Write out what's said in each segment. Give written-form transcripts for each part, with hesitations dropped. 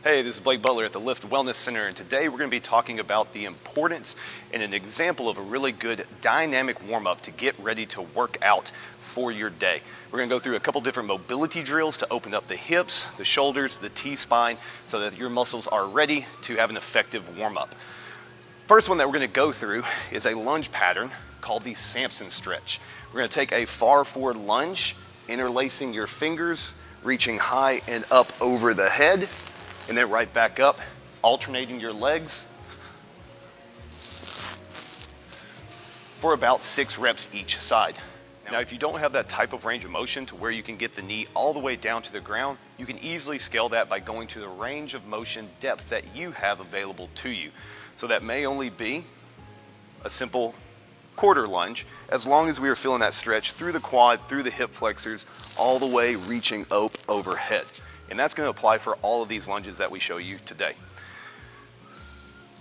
Hey, this is Blake Butler at the Lift Wellness Center, and today we're going to be talking about the importance and an example of a really good dynamic warm-up to get ready to work out for your day. We're going to go through a couple different mobility drills to open up the hips, the shoulders, the T-spine, so that your muscles are ready to have an effective warm-up. First one that we're going to go through is a lunge pattern called the Samson stretch. We're going to take a far forward lunge, interlacing your fingers, reaching high and up over the head, and then right back up, alternating your legs for about 6 reps each side. Now, if you don't have that type of range of motion to where you can get the knee all the way down to the ground, you can easily scale that by going to the range of motion depth that you have available to you. So that may only be a simple quarter lunge, as long as we are feeling that stretch through the quad, through the hip flexors, all the way reaching up overhead. And that's going to apply for all of these lunges that we show you today.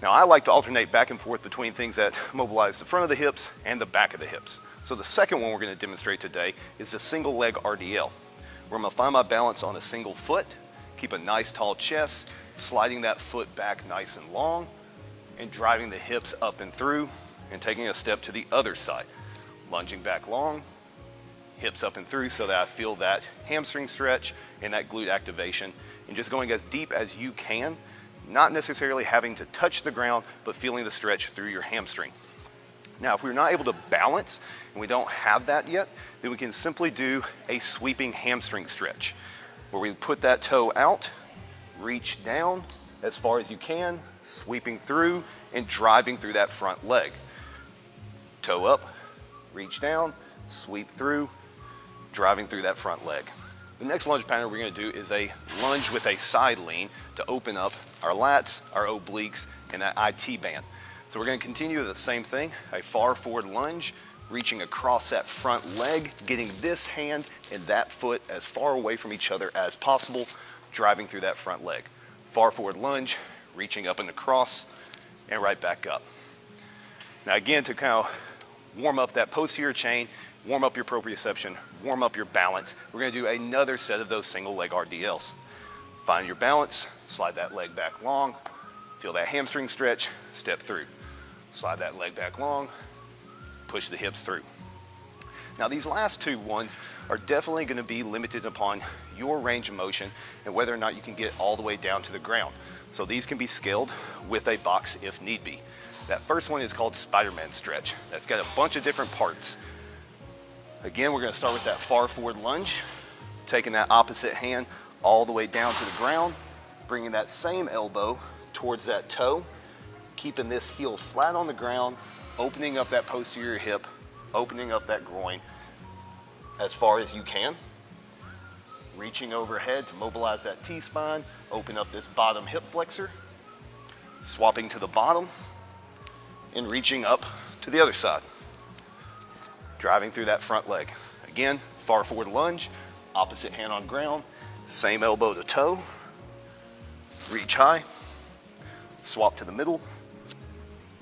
Now, I like to alternate back and forth between things that mobilize the front of the hips and the back of the hips. So the second one we're going to demonstrate today is the single leg RDL, where I'm going to find my balance on a single foot, keep a nice tall chest, sliding that foot back nice and long, and driving the hips up and through, and taking a step to the other side, lunging back long, hips up and through so that I feel that hamstring stretch and that glute activation, and just going as deep as you can, not necessarily having to touch the ground, but feeling the stretch through your hamstring. Now, if we're not able to balance and we don't have that yet, then we can simply do a sweeping hamstring stretch, where we put that toe out, reach down as far as you can, sweeping through and driving through that front leg. Toe up, reach down, sweep through, driving through that front leg. The next lunge pattern we're going to do is a lunge with a side lean to open up our lats, our obliques, and that IT band. So we're going to continue the same thing, a far forward lunge, reaching across that front leg, getting this hand and that foot as far away from each other as possible, driving through that front leg. Far forward lunge, reaching up and across, and right back up. Now again, to kind of warm up that posterior chain, warm up your proprioception, warm up your balance, we're going to do another set of those single leg RDLs. Find your balance, slide that leg back long, feel that hamstring stretch, step through. Slide that leg back long, push the hips through. Now these last two ones are definitely going to be limited upon your range of motion and whether or not you can get all the way down to the ground. So these can be scaled with a box if need be. That first one is called Spider-Man stretch. That's got a bunch of different parts. Again, we're going to start with that far forward lunge, taking that opposite hand all the way down to the ground, bringing that same elbow towards that toe, keeping this heel flat on the ground, opening up that posterior hip, opening up that groin as far as you can, reaching overhead to mobilize that T-spine, open up this bottom hip flexor, swapping to the bottom, and reaching up to the other side, driving through that front leg. Again, far forward lunge, opposite hand on ground, same elbow to toe, reach high, swap to the middle,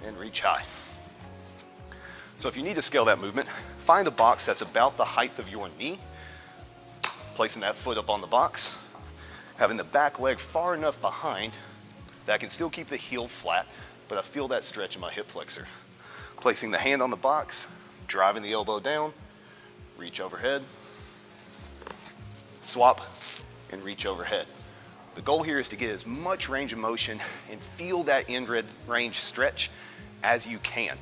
and reach high. So if you need to scale that movement, find a box that's about the height of your knee, placing that foot up on the box, having the back leg far enough behind that I can still keep the heel flat, but I feel that stretch in my hip flexor. Placing the hand on the box, driving the elbow down, reach overhead, swap, and reach overhead. The goal here is to get as much range of motion and feel that end range stretch as you can.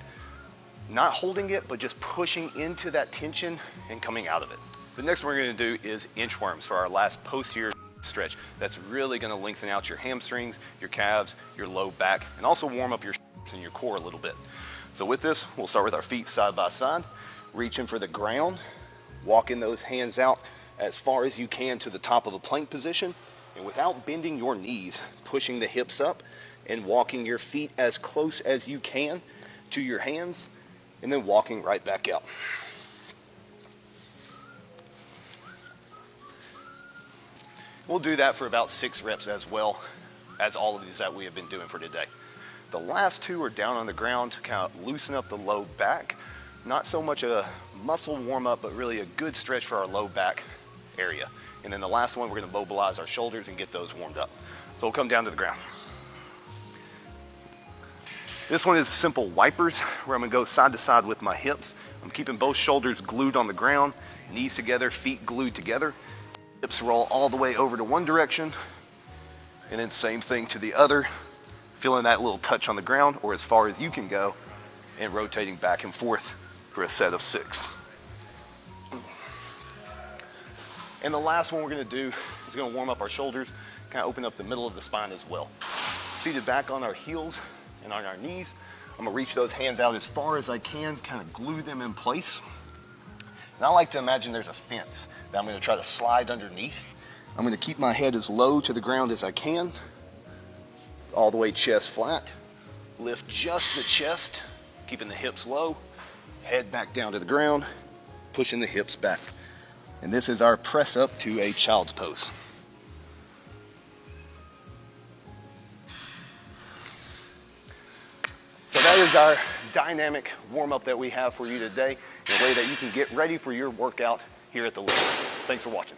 Not holding it, but just pushing into that tension and coming out of it. The next one we're going to do is inchworms for our last posterior stretch. That's really going to lengthen out your hamstrings, your calves, your low back, and also warm up your and your core a little bit. So with this, we'll start with our feet side by side, reaching for the ground, walking those hands out as far as you can to the top of a plank position, and without bending your knees, pushing the hips up and walking your feet as close as you can to your hands, and then walking right back out. We'll do that for about 6 reps as well as all of these that we have been doing for today. The last two are down on the ground to kind of loosen up the low back. Not so much a muscle warm up, but really a good stretch for our low back area. And then the last one, we're going to mobilize our shoulders and get those warmed up. So we'll come down to the ground. This one is simple wipers, where I'm gonna go side to side with my hips. I'm keeping both shoulders glued on the ground, knees together, feet glued together. Hips roll all the way over to one direction, and then same thing to the other, feeling that little touch on the ground or as far as you can go, and rotating back and forth for a set of 6. And the last one we're gonna do is gonna warm up our shoulders, kind of open up the middle of the spine as well. Seated back on our heels and on our knees, I'm gonna reach those hands out as far as I can, kind of glue them in place. And I like to imagine there's a fence that I'm gonna try to slide underneath. I'm gonna keep my head as low to the ground as I can, all the way chest flat. Lift just the chest, keeping the hips low, head back down to the ground, pushing the hips back. And this is our press up to a child's pose. So that is our dynamic warm-up that we have for you today, in a way that you can get ready for your workout here at the lift. Thanks for watching.